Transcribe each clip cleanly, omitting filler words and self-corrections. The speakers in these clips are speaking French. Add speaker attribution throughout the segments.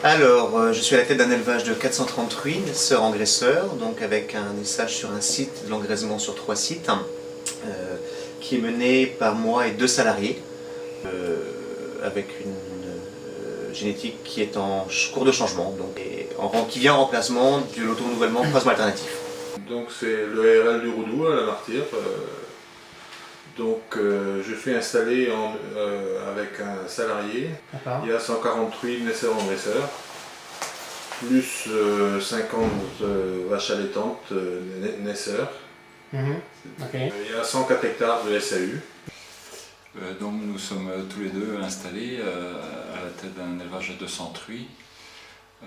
Speaker 1: Alors, je suis à la tête d'un élevage de 430 truies, naisseurs-engraisseurs, donc avec un naissage sur un site, de l'engraissement sur 3 sites, qui est mené par moi et 2 salariés, avec une génétique qui est en cours de changement, donc, qui vient en remplacement de l'auto-renouvellement croisement alternatif.
Speaker 2: Donc c'est le RL du Roudou à la Martyre. Je suis installé avec un salarié. Il y a 140 truies naisseurs-engraisseurs, plus 50 vaches allaitantes naisseurs.
Speaker 3: Okay.
Speaker 2: Il y a 104 hectares de SAU.
Speaker 4: Donc nous sommes tous les deux installés à la tête d'un élevage de 200 truies.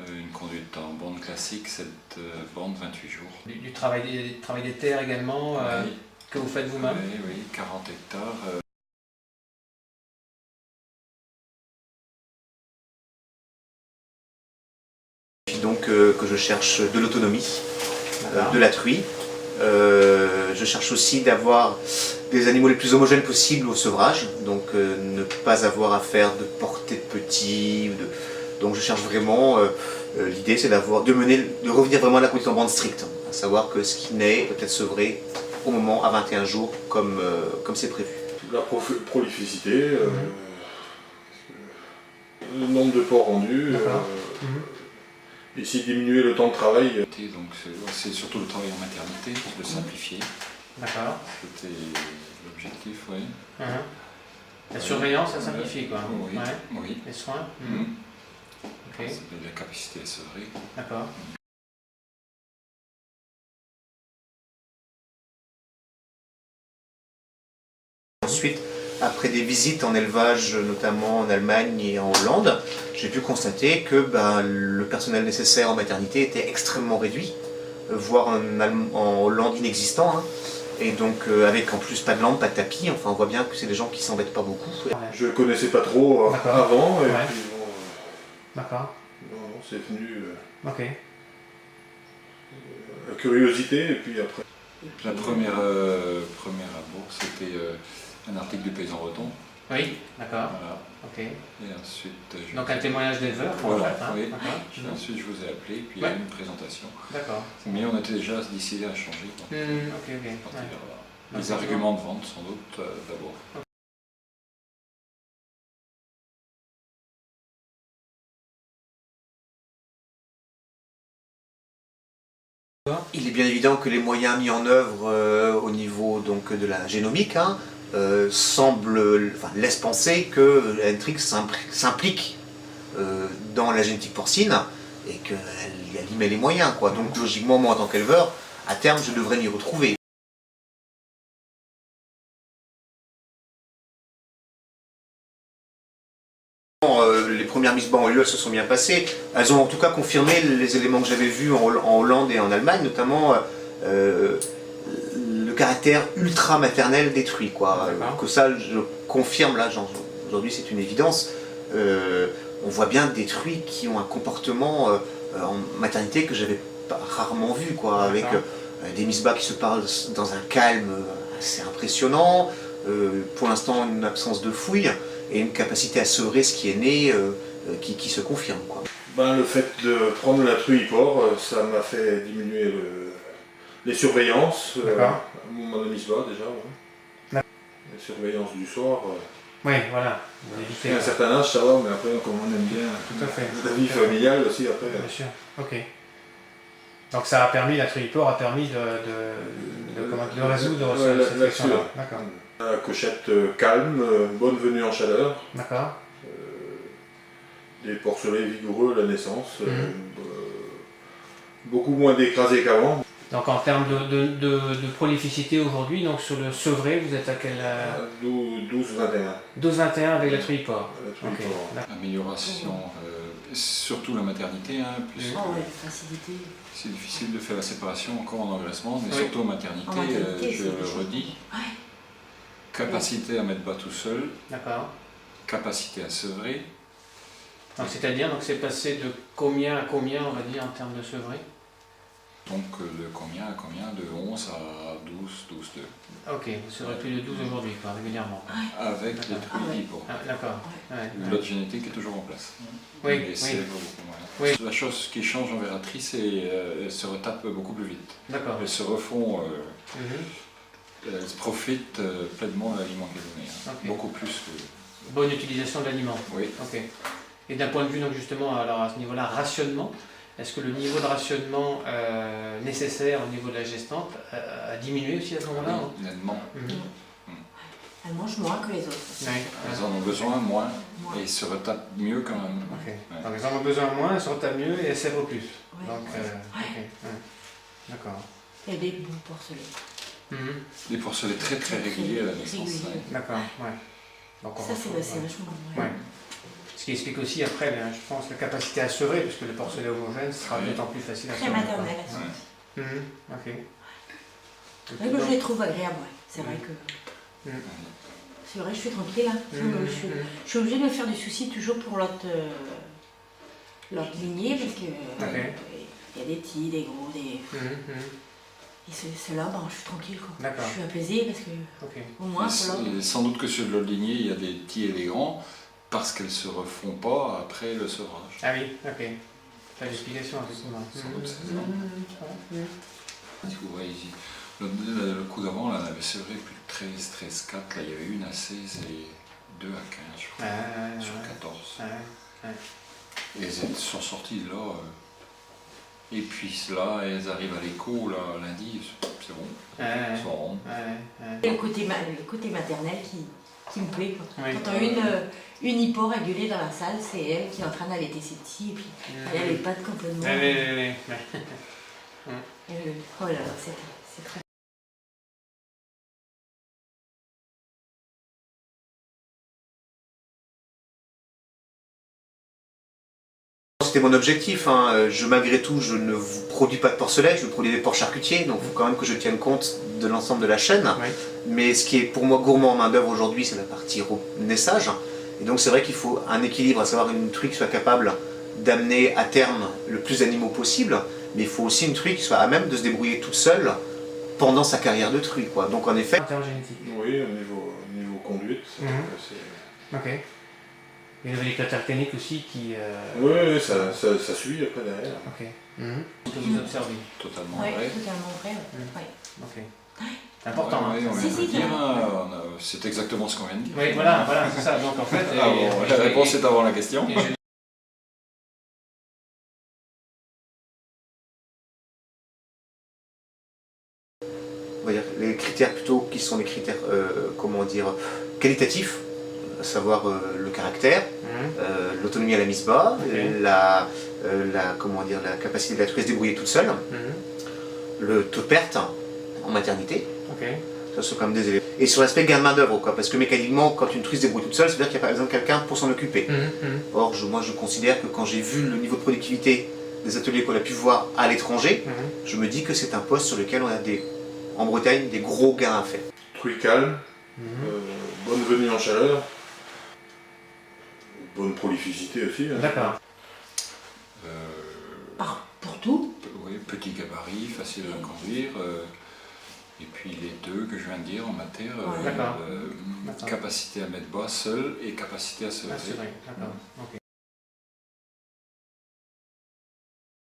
Speaker 4: Une conduite en borne classique, cette borne 28 jours.
Speaker 3: Du travail des terres également,
Speaker 4: Oui.
Speaker 3: que vous faites vous-même?
Speaker 4: Oui, 40 hectares.
Speaker 1: Puis donc que je cherche de l'autonomie, de la truie. Je cherche aussi d'avoir des animaux les plus homogènes possibles au sevrage, donc ne pas avoir à faire de portée de petits. Donc je cherche vraiment, l'idée c'est de revenir vraiment à la conduite en bande stricte, à savoir que ce qui naît peut être sevré au moment à 21 jours comme c'est prévu.
Speaker 2: La prolificité, le nombre de porcs rendus, essayer de diminuer le temps de travail.
Speaker 4: Donc c'est surtout le travail en maternité, de simplifier.
Speaker 3: D'accord.
Speaker 4: C'était l'objectif, oui.
Speaker 3: La surveillance, ça simplifie quoi.
Speaker 4: Oui,
Speaker 3: Ouais.
Speaker 4: oui.
Speaker 3: Les soins. Ok.
Speaker 4: C'est la capacité à sevrer.
Speaker 3: D'accord.
Speaker 1: Ensuite, après des visites en élevage, notamment en Allemagne et en Hollande, j'ai pu constater que le personnel nécessaire en maternité était extrêmement réduit, voire en Hollande inexistant. Et donc avec en plus pas de lampe, pas de tapis, enfin on voit bien que c'est des gens qui s'embêtent pas beaucoup.
Speaker 2: Je ne connaissais pas trop avant, et puis bon,
Speaker 3: D'accord.
Speaker 2: c'est venu
Speaker 3: Ok.
Speaker 2: la curiosité, et puis après.
Speaker 4: La première abord, c'était un article du Paysan Breton.
Speaker 3: Oui, d'accord.
Speaker 4: Voilà.
Speaker 3: Ok.
Speaker 4: Et ensuite,
Speaker 3: Donc un témoignage d'éleveur,
Speaker 4: voilà,
Speaker 3: oui.
Speaker 4: Ensuite je vous ai appelé, puis il y a eu une présentation.
Speaker 3: D'accord.
Speaker 4: Mais on était déjà décidé à changer.
Speaker 3: Ok.
Speaker 4: Les arguments de vente sans doute d'abord.
Speaker 1: Il est bien évident que les moyens mis en œuvre au niveau donc, de la génomique laissent penser que Hentrix s'implique dans la génétique porcine et qu'elle y met les moyens, quoi. Donc logiquement, moi en tant qu'éleveur, à terme, je devrais m'y retrouver. Les premières mises bas ont lieu, elles se sont bien passées. Elles ont en tout cas confirmé les éléments que j'avais vus en Hollande et en Allemagne, notamment le caractère ultra maternel des truies, quoi. Que ça, je confirme là, aujourd'hui c'est une évidence. On voit bien des truies qui ont un comportement en maternité que j'avais rarement vu, quoi, avec des mises bas qui se parlent dans un calme assez impressionnant, pour l'instant une absence de fouille, et une capacité à sevrer ce qui est né qui se confirme, quoi.
Speaker 2: Le fait de prendre la truie porc, ça m'a fait diminuer les surveillances, au moment de mise bas déjà. Ouais. Les surveillances du soir.
Speaker 3: Oui, voilà.
Speaker 2: À un certain âge, ça va, mais après, comme on aime bien
Speaker 3: tout à fait.
Speaker 2: la vie familiale aussi, après.
Speaker 3: Bien sûr, ok. Donc ça a permis, la truie porc a permis de résoudre cette question-là. D'accord.
Speaker 2: La cochette calme, bonne venue en chaleur.
Speaker 3: D'accord.
Speaker 2: Des porcelets vigoureux à la naissance. Beaucoup moins d'écrasés qu'avant.
Speaker 3: Donc en termes de prolificité aujourd'hui, donc sur le sevré, vous êtes à quel
Speaker 2: 12-21.
Speaker 3: 12-21 avec la truie porc.
Speaker 4: Amélioration, surtout la maternité, puisque
Speaker 5: facilité.
Speaker 4: c'est difficile de faire la séparation encore en engraissement, mais surtout en maternité, je le redis. Capacité à mettre bas tout seul.
Speaker 3: D'accord.
Speaker 4: Capacité à sevrer.
Speaker 3: C'est-à-dire, donc c'est passé de combien à combien, on va dire, en termes de sevré?
Speaker 4: Donc de combien à combien? De 11 à 12, 12, 2.
Speaker 3: Ok, vous serez plus de 12 aujourd'hui, quoi, régulièrement.
Speaker 4: Avec les truies IPOR.
Speaker 3: Ah, d'accord. Ouais,
Speaker 4: L'autre génétique est toujours en place.
Speaker 3: Oui,
Speaker 4: Mais
Speaker 3: oui.
Speaker 4: c'est beaucoup moins.
Speaker 3: Oui.
Speaker 4: La chose qui change en verraterie, c'est qu'elles se retapent beaucoup plus vite.
Speaker 3: D'accord.
Speaker 4: Elles se refont,
Speaker 3: Mhm.
Speaker 4: elles profitent pleinement de l'aliment qu'elles donnent. Hein.
Speaker 3: Ok.
Speaker 4: Beaucoup plus que...
Speaker 3: Bonne utilisation de l'aliment.
Speaker 4: Oui.
Speaker 3: Ok. Et d'un point de vue, donc justement, alors à ce niveau-là, rationnement, est-ce que le niveau de rationnement nécessaire au niveau de la gestante a diminué aussi à ce moment-là?
Speaker 4: Oui, nettement.
Speaker 5: Elles mangent moins que les autres.
Speaker 3: Oui.
Speaker 4: Elles en ont besoin moins et se retapent mieux quand même.
Speaker 3: Ok.
Speaker 4: Ouais.
Speaker 3: Donc elles en ont besoin moins, elles se retapent mieux et elles sèvrent plus.
Speaker 5: Ouais.
Speaker 3: Donc, ok. Ouais. D'accord.
Speaker 5: Et des bons porcelets.
Speaker 3: Mhm.
Speaker 4: Des porcelets très très réguliers à la naissance.
Speaker 5: Réguliers.
Speaker 4: Ouais.
Speaker 3: D'accord, ouais. Donc on
Speaker 5: Ça, c'est
Speaker 3: retrouve,
Speaker 5: vachement bon.
Speaker 3: ouais. Ce qui explique aussi après, je pense, la capacité à sevrer, puisque le porcelet homogène sera
Speaker 4: Oui.
Speaker 3: d'autant plus facile à
Speaker 5: Très
Speaker 3: sevrer.
Speaker 5: maternelle.
Speaker 4: Ouais.
Speaker 3: Ok.
Speaker 5: Oui, moi, je les trouve agréables. Ouais. C'est vrai que. C'est vrai, je suis tranquille. Hein. Je suis obligée de me faire des soucis toujours pour l'autre lignée parce que il y a des petits, des gros, des. Et ceux-là, ben, je suis tranquille. Quoi.
Speaker 3: D'accord.
Speaker 5: Je suis apaisée parce que au moins pour l'autre.
Speaker 4: Et sans doute que sur l'autre lignée, il y a des petits et des grands parce qu'elles ne se refont pas après le sevrage.
Speaker 3: Ah oui, ok. Pas d'explication, effectivement.
Speaker 4: Sans doute, c'est ça. Du coup, ouais, ici. Le coup d'avant, là, on avait sevré plus de 13, 13, 4. Là, il y avait une à 16 et 2 à 15, je crois. Sur 14. Et elles sont sorties de là. Et puis là, elles arrivent à l'écho, là, lundi, c'est bon. Elles sont rondes.
Speaker 5: Et le côté maternel qui me plaît. Quoi.
Speaker 3: Oui.
Speaker 5: Quand on a une hypo régulée dans la salle, c'est elle qui est en train d'allaiter ses petits et puis elle a les pattes complètement. Oh là là, c'est très.
Speaker 1: C'était mon objectif, hein. Malgré tout, je ne vous produis pas de porcelet, je produis des porcs charcutiers, donc il faut quand même que je tienne compte de l'ensemble de la chaîne.
Speaker 3: Oui.
Speaker 1: Mais ce qui est pour moi gourmand en main d'œuvre aujourd'hui, c'est la partie naissage. Et donc c'est vrai qu'il faut un équilibre, à savoir une truie qui soit capable d'amener à terme le plus d'animaux possible, mais il faut aussi une truie qui soit à même de se débrouiller toute seule pendant sa carrière de truie, quoi. Donc en effet...
Speaker 3: En termes génétiques.
Speaker 2: Oui, au niveau conduite, c'est...
Speaker 3: Ok. Et vous avez des critères cliniques aussi qui...
Speaker 2: Oui, ça suit après derrière.
Speaker 3: Ok. Que vous observez.
Speaker 4: Totalement
Speaker 5: Oui,
Speaker 4: vrai.
Speaker 5: totalement vrai. Ouais.
Speaker 3: Ok. C'est important.
Speaker 4: Ouais,
Speaker 3: hein.
Speaker 4: on vient
Speaker 5: Si,
Speaker 4: de
Speaker 5: si,
Speaker 4: dire,
Speaker 5: c'est
Speaker 4: c'est exactement ce qu'on vient de dire.
Speaker 3: Oui, voilà, c'est ça. Donc en fait...
Speaker 4: Ah bon, la réponse est avant la question.
Speaker 1: On va dire les critères plutôt qui sont les critères, comment dire, qualitatifs, à savoir le caractère, l'autonomie à la mise bas, la capacité de la truie à se débrouiller toute seule, le taux de perte en maternité. Ça sont quand même des éléments. Et sur l'aspect gain de main d'œuvre, quoi, parce que mécaniquement, quand une truie se débrouille toute seule, ça veut dire qu'il n'y a pas besoin de quelqu'un pour s'en occuper. Or, moi je considère que quand j'ai vu le niveau de productivité des ateliers qu'on a pu voir à l'étranger, je me dis que c'est un poste sur lequel on a en Bretagne des gros gains à faire.
Speaker 2: Truie calme, bonne venue en chaleur, bonne prolificité aussi. Hein.
Speaker 3: D'accord.
Speaker 5: Pour tout.
Speaker 4: Oui, petit gabarit, facile à conduire. Et puis les deux que je viens de dire en matière,
Speaker 3: D'accord.
Speaker 4: capacité à mettre bas seul et capacité à se lever.
Speaker 3: D'accord. Ok.